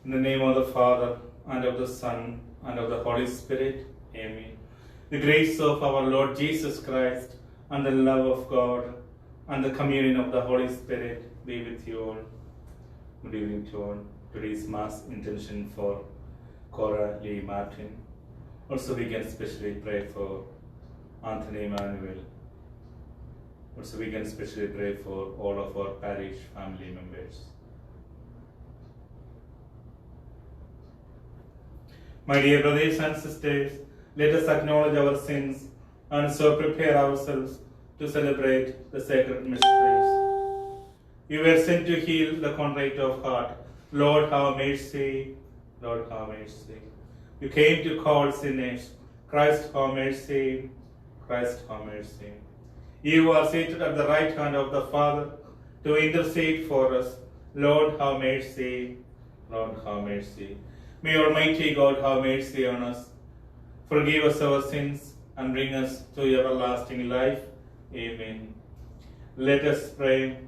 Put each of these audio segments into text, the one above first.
In the name of the Father, and of the Son, and of the Holy Spirit. Amen. The grace of our Lord Jesus Christ, and the love of God, and the communion of the Holy Spirit be with you all. Good evening to all. Today's Mass intention for Cora Lee Martin. Also, we can especially pray for Anthony Emmanuel. Also, we can especially pray for all of our parish family members. My dear brothers and sisters, let us acknowledge our sins and so prepare ourselves to celebrate the sacred mysteries. You were sent to heal the contrite of heart. Lord, have mercy. Lord, have mercy. You came to call sinners. Christ, have mercy. Christ, have mercy. You are seated at the right hand of the Father to intercede for us. Lord, have mercy. Lord, have mercy. May Almighty God have mercy on us, forgive us our sins, and bring us to everlasting life. Amen. Let us pray.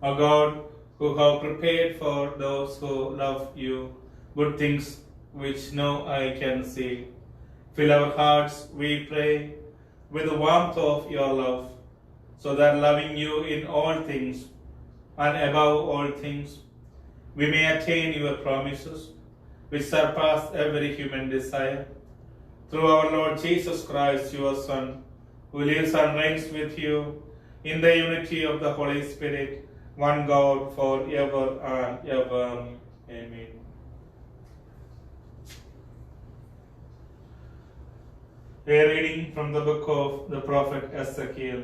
O God, who have prepared for those who love you good things which no eye can see, fill our hearts, we pray, with the warmth of your love, so that loving you in all things, and above all things, we may attain your promises, which surpass every human desire. Through our Lord Jesus Christ, your Son, who lives and reigns with you in the unity of the Holy Spirit, one God, forever and ever. Amen. A reading from the book of the prophet Ezekiel.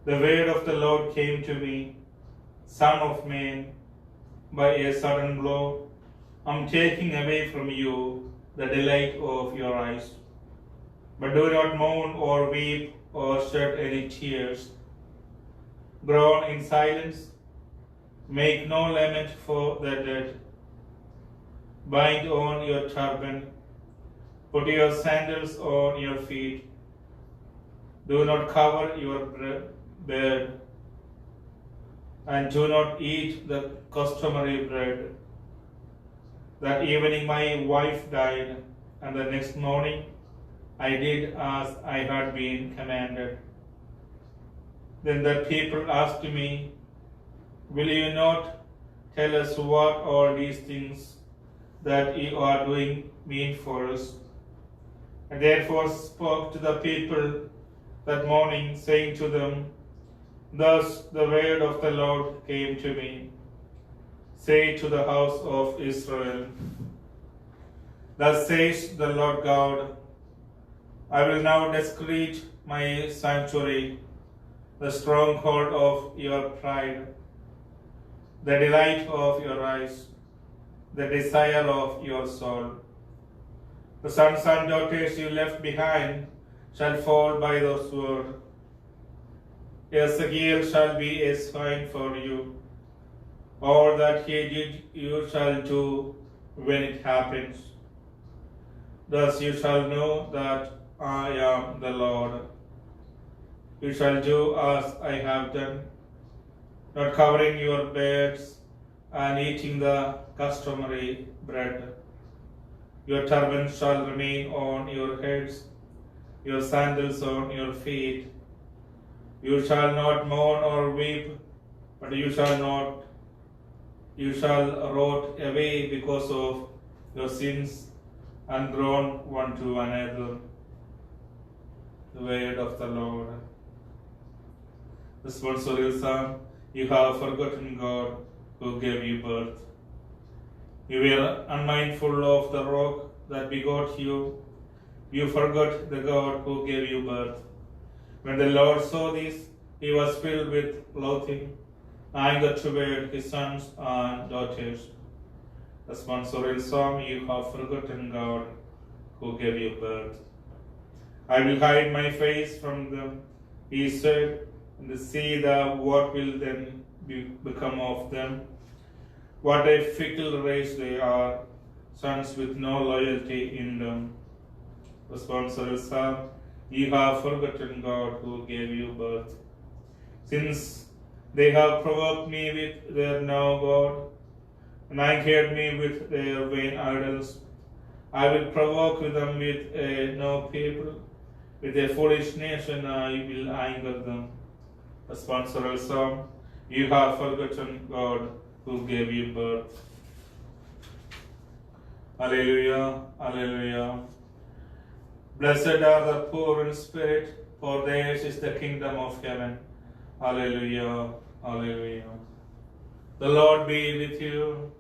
The word of the Lord came to me, Son of man, by a sudden blow, I am taking away from you the delight of your eyes. But do not mourn or weep or shed any tears. Groan in silence, make no lament for the dead. Bind on your turban, put your sandals on your feet. Do not cover your bed, and do not eat the customary bread. That evening my wife died, and the next morning I did as I had been commanded. Then the people asked me, Will you not tell us what all these things that you are doing mean for us? I therefore spoke to the people that morning, saying to them, Thus the word of the Lord came to me. Say to the house of Israel, Thus says the Lord God, I will now desecrate my sanctuary, the stronghold of your pride, the delight of your eyes, the desire of your soul. The sons and daughters you left behind shall fall by the sword. Ezekiel shall be a sign for you. All that he did you shall do when it happens. Thus you shall know that I am the Lord. You shall do as I have done, not covering your beds and eating the customary bread. Your turban shall remain on your heads, your sandals on your feet. You shall not mourn or weep, but you shall rot away because of your sins and groan one to another. The word of the Lord. The sponsorial psalm, you have forgotten God who gave you birth. You were unmindful of the rock that begot you. You forgot the God who gave you birth. When the Lord saw this, he was filled with loathing, anger toward his sons and daughters. The sponsorial psalm, you have forgotten God who gave you birth. I will hide my face from them, he said, and see what will then become of them. What a fickle race they are, sons with no loyalty in them. The sponsorial psalm, you have forgotten God who gave you birth. Since They have provoked me with their no God, and angered me with their vain idols. I will provoke them with a no people, with a foolish nation I will anger them. Responsoral psalm, you have forgotten God who gave you birth. Alleluia, Alleluia. Blessed are the poor in spirit, for theirs is the kingdom of heaven. Alleluia, Alleluia. The Lord be with you.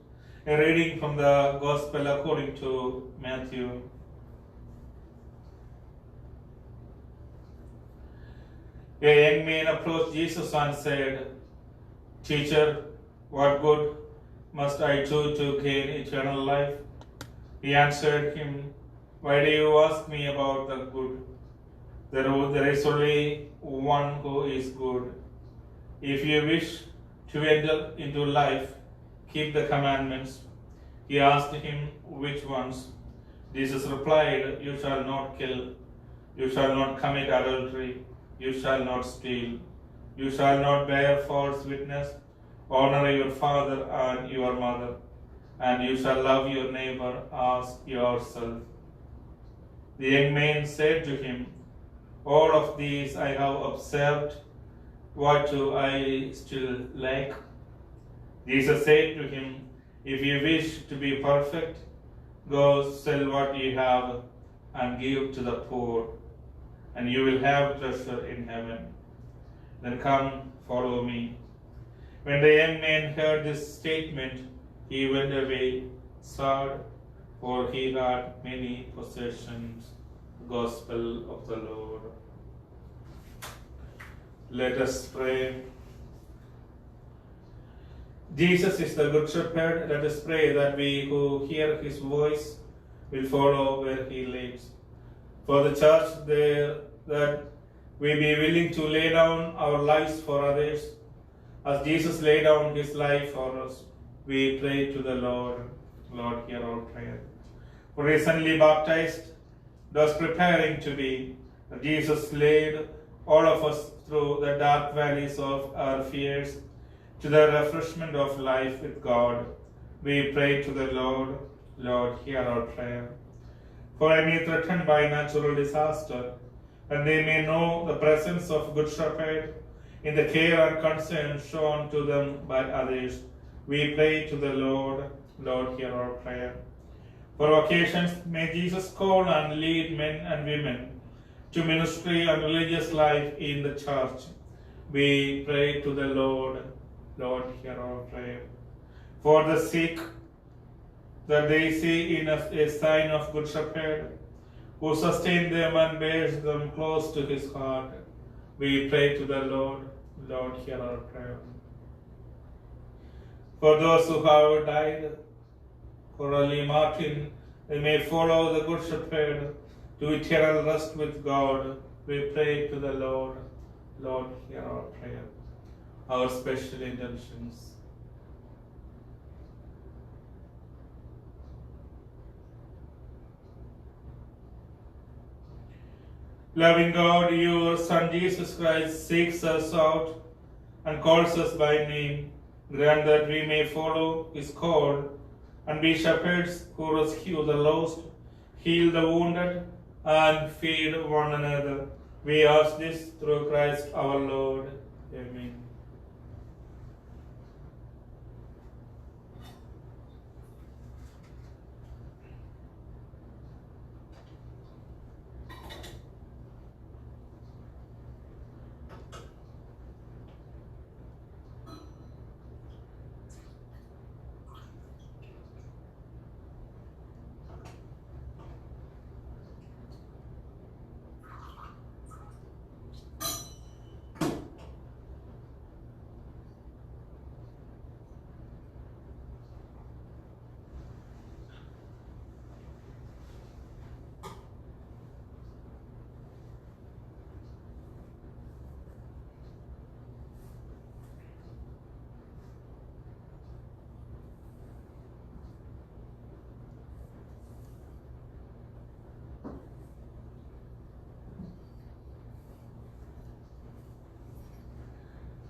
A reading from the Gospel according to Matthew. A young man approached Jesus and said, Teacher, what good must I do to gain eternal life? He answered him, Why do you ask me about the good? There is only one who is good. If you wish to enter into life, keep the commandments. He asked him, Which ones? Jesus replied, You shall not kill, you shall not commit adultery, you shall not steal, you shall not bear false witness, honor your father and your mother, and you shall love your neighbor as yourself. The young man said to him, All of these I have observed. What do I still lack? Jesus said to him, If you wish to be perfect, go sell what you have and give to the poor, and you will have treasure in heaven. Then come, follow me. When the young man heard this statement, he went away sad, for he had many possessions. Gospel of the Lord. Let us pray. Jesus is the Good Shepherd. Let us pray that we who hear his voice will follow where he leads. For the church, there that we be willing to lay down our lives for others, as Jesus laid down his life for us. We pray to the Lord. Lord, hear our prayer. For recently baptized, thus preparing to be, Jesus led all of us through the dark valleys of our fears to the refreshment of life with God. We pray to the Lord. Lord, hear our prayer. For any threatened by natural disaster, and they may know the presence of Good Shepherd in the care and concern shown to them by others, we pray to the Lord. Lord, hear our prayer. For occasions, may Jesus call and lead men and women to ministry and religious life in the church. We pray to the Lord. Lord, hear our prayer. For the sick, that they see in us a sign of Good Shepherd, who sustains them and bears them close to his heart. We pray to the Lord. Lord, hear our prayer. For those who have died, for early Martin, they may follow the Good Shepherd to eternal rest with God. We pray to the Lord. Lord, hear our prayer. Our special intentions. Loving God, your Son Jesus Christ seeks us out and calls us by name. Grant that we may follow his call and be shepherds who rescue the lost, heal the wounded, and feed one another. We ask this through Christ our Lord. Amen.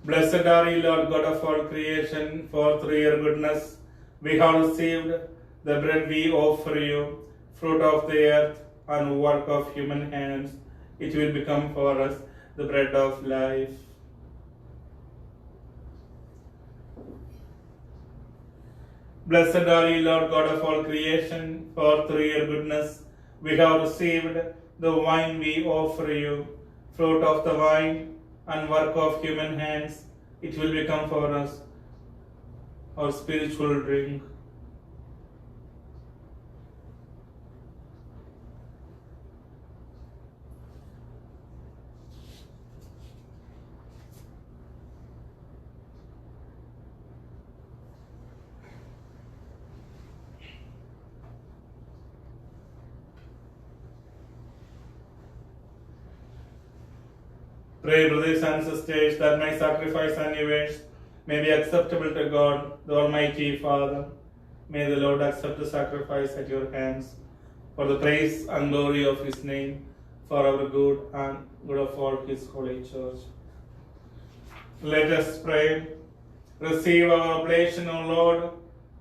Blessed are you, Lord God of all creation, for through your goodness we have received the bread we offer you, fruit of the earth and work of human hands. It will become for us the bread of life. Blessed are you, Lord God of all creation, for through your goodness we have received the wine we offer you, fruit of the vine and work of human hands. It will become for us our spiritual drink. Pray, brothers and sisters, that my sacrifice and yours may be acceptable to God, the Almighty Father. May the Lord accept the sacrifice at your hands for the praise and glory of his name, for our good and good of all his holy church. Let us pray. Receive our oblation, O Lord,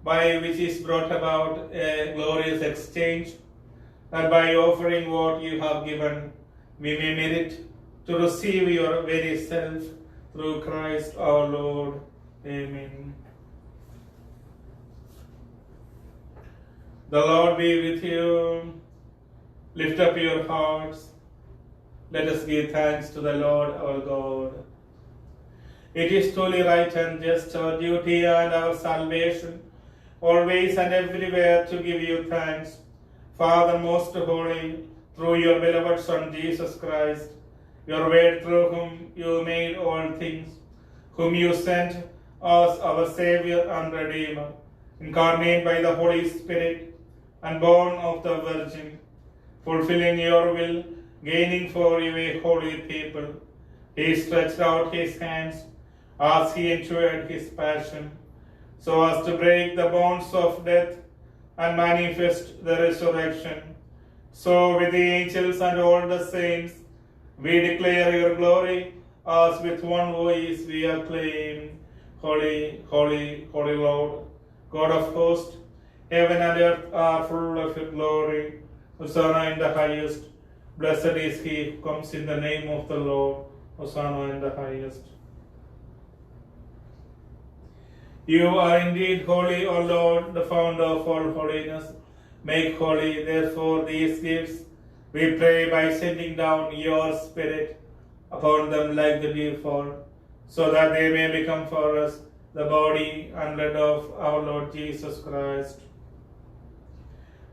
by which is brought about a glorious exchange, that by offering what you have given, we may merit to receive your very self through Christ our Lord. Amen. The Lord be with you. Lift up your hearts. Let us give thanks to the Lord our God. It is truly right and just, our duty and our salvation, always and everywhere to give you thanks, Father most holy, through your beloved Son Jesus Christ, your word through whom you made all things, whom you sent as our Savior and Redeemer, incarnate by the Holy Spirit and born of the Virgin, fulfilling your will, gaining for you a holy people. He stretched out his hands as he endured his passion, so as to break the bonds of death and manifest the resurrection. So with the angels and all the saints, we declare your glory, as with one voice we acclaim, Holy, holy, holy Lord, God of hosts, heaven and earth are full of your glory. Hosanna in the highest. Blessed is he who comes in the name of the Lord. Hosanna in the highest. You are indeed holy, O Lord, the founder of all holiness. Make holy, therefore, these gifts, we pray, by sending down your Spirit upon them like the dewfall, so that they may become for us the body and blood of our Lord Jesus Christ.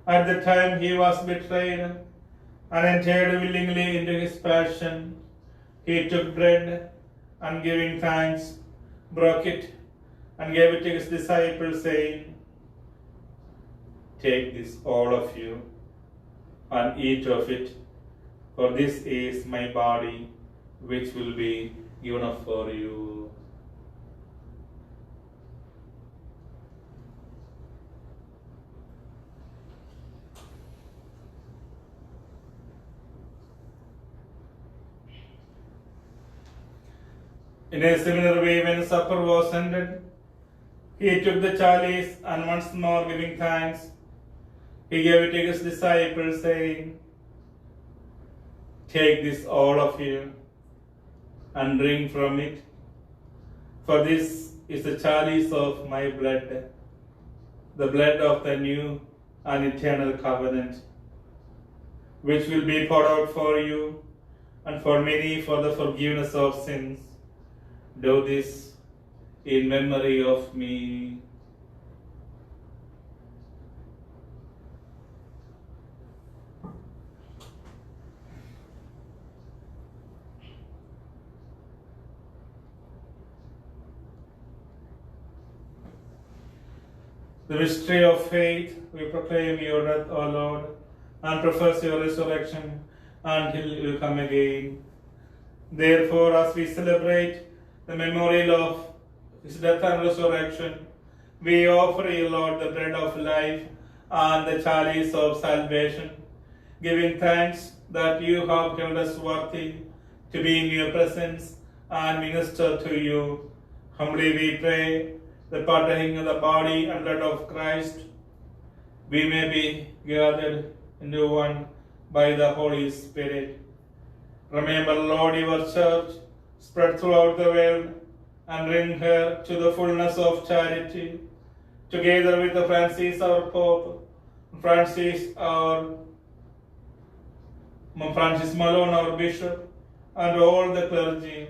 At the time he was betrayed and entered willingly into his passion, he took bread and, giving thanks, broke it and gave it to his disciples, saying, "Take this, all of you, and eat of it, for this is my body, which will be given up for you." In a similar way, when supper was ended, he took the chalice, and once more giving thanks, he gave it to his disciples, saying, "Take this, all of you, and drink from it, for this is the chalice of my blood, the blood of the new and eternal covenant, which will be poured out for you and for many for the forgiveness of sins. Do this in memory of me." The mystery of faith, we proclaim your death, O Lord, and profess your resurrection until you come again. Therefore, as we celebrate the memorial of his death and resurrection, we offer you, Lord, the bread of life and the chalice of salvation, giving thanks that you have held us worthy to be in your presence and minister to you. Humbly we pray that partaking of the body and blood of Christ, we may be gathered into one by the Holy Spirit. Remember, Lord, your church spread throughout the world and bring her to the fullness of charity, together with the Francis, our Pope, Francis Malone, our Bishop, and all the clergy.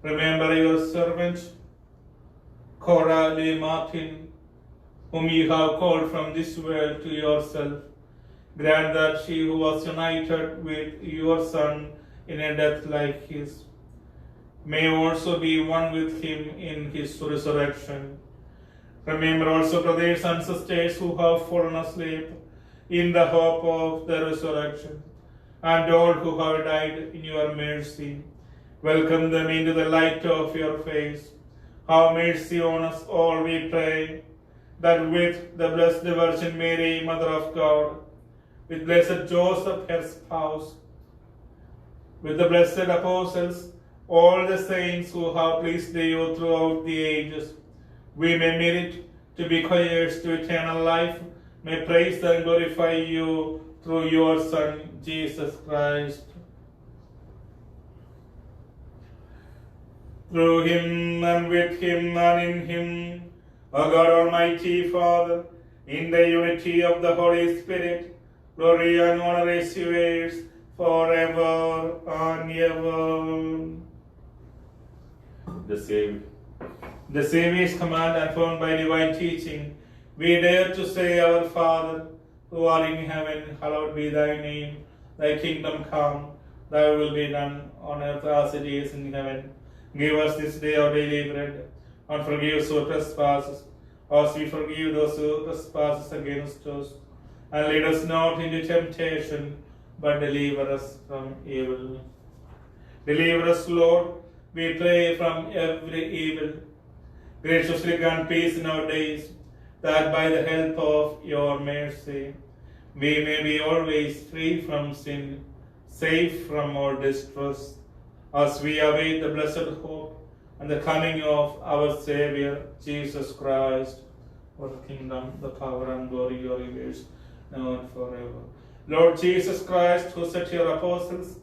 Remember your servant, Cora Lee Martin, whom you have called from this world to yourself. Grant that she who was united with your Son in a death like his may also be one with him in his resurrection. Remember also brothers and sisters who have fallen asleep in the hope of the resurrection, and all who have died in your mercy. Welcome them into the light of your face. Have mercy on us all, we pray, that with the Blessed Virgin Mary, Mother of God, with blessed Joseph, her spouse, with the blessed apostles, all the saints who have pleased you throughout the ages, we may merit to be heirs to eternal life, may praise and glorify you through your Son, Jesus Christ. Through him and with him and in him, O God Almighty Father, in the unity of the Holy Spirit, glory and honor is yours forever and ever. The Saviour's command, affirmed by divine teaching, we dare to say, Our Father, who art in heaven, hallowed be thy name. Thy kingdom come, thy will be done on earth as it is in heaven. Give us this day our daily bread, and forgive us our trespasses, as we forgive those who trespass against us. And lead us not into temptation, but deliver us from evil. Deliver us, Lord, we pray, from every evil. Graciously grant peace in our days, that by the help of your mercy, we may be always free from sin, safe from all distress, as we await the blessed hope and the coming of our Savior, Jesus Christ. For the kingdom, the power, and glory are yours, now and forever. Lord Jesus Christ, who said to your apostles,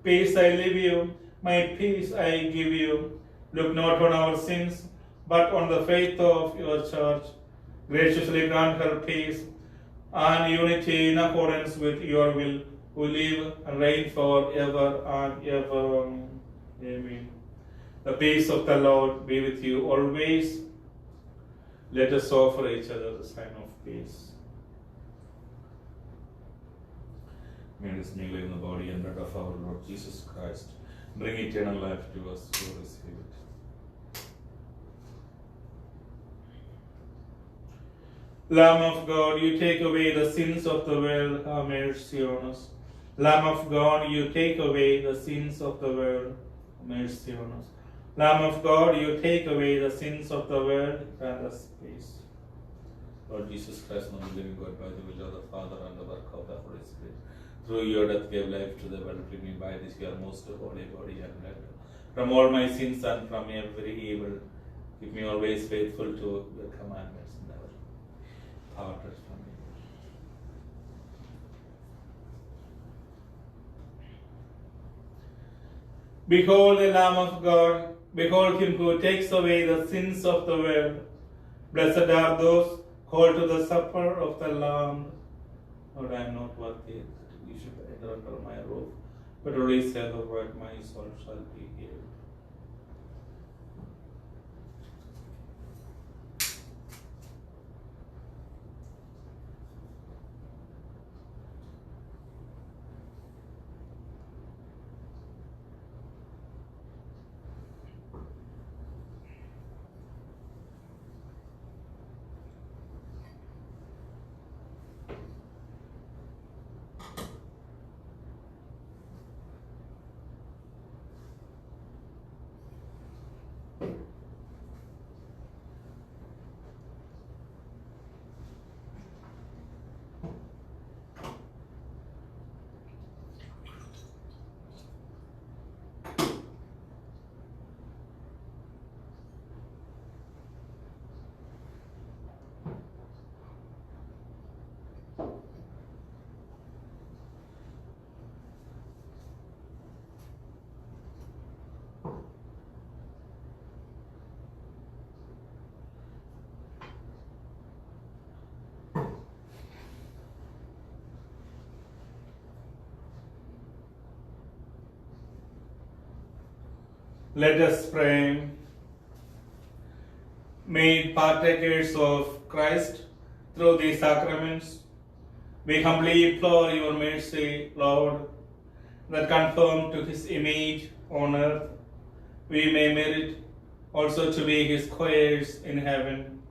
Peace I leave you, my peace I give you. Look not on our sins, but on the faith of your church. Graciously grant her peace and unity in accordance with your will, who live and reign forever and ever. Amen. The peace of the Lord be with you always. Let us offer each other the sign of peace. May this new live in the body and blood of our Lord Jesus Christ bring eternal life to us who receive it. Lamb of God, you take away the sins of the world, have mercy on us. Lamb of God, you take away the sins of the world, have mercy on us. Lamb of God, you take away the sins of the world, grant us peace. Lord Jesus Christ, only living God, by the will of the Father and the work of the Holy Spirit, through your death gave life to the world, bring me by this your most holy body and blood. From all my sins and from every evil, keep me always faithful to your commandments, and never part us from me. Behold the Lamb of God, behold him who takes away the sins of the world. Blessed are those called to the supper of the Lamb. Lord, I am not worthy that you should enter under my roof, but only say the word, my soul shall be healed. Let us pray. Made partakers of Christ through these sacraments, we humbly implore your mercy, Lord, that conformed to his image on earth, we may merit also to be his co-heirs in heaven,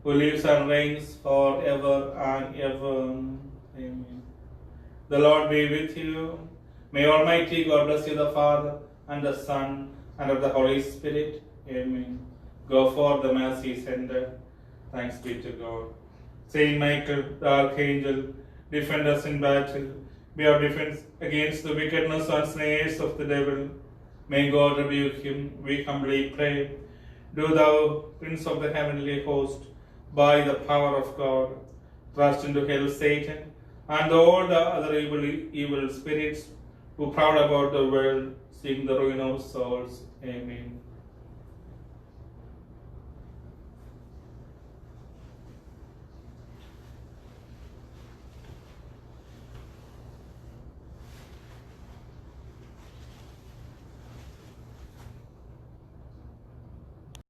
who lives and reigns forever and ever. Amen. The Lord be with you. May Almighty God bless you, the Father, and the Son, and of the Holy Spirit. Amen. Go forth, the mercy sender. Thanks be to God. Saint Michael, the Archangel, defend us in battle. Be our defense against the wickedness and snares of the devil. May God rebuke him, we humbly pray. Do thou, Prince of the heavenly host, by the power of God, thrust into hell Satan and all the other evil spirits who prowl about the world, seeking the ruin of souls. Amen.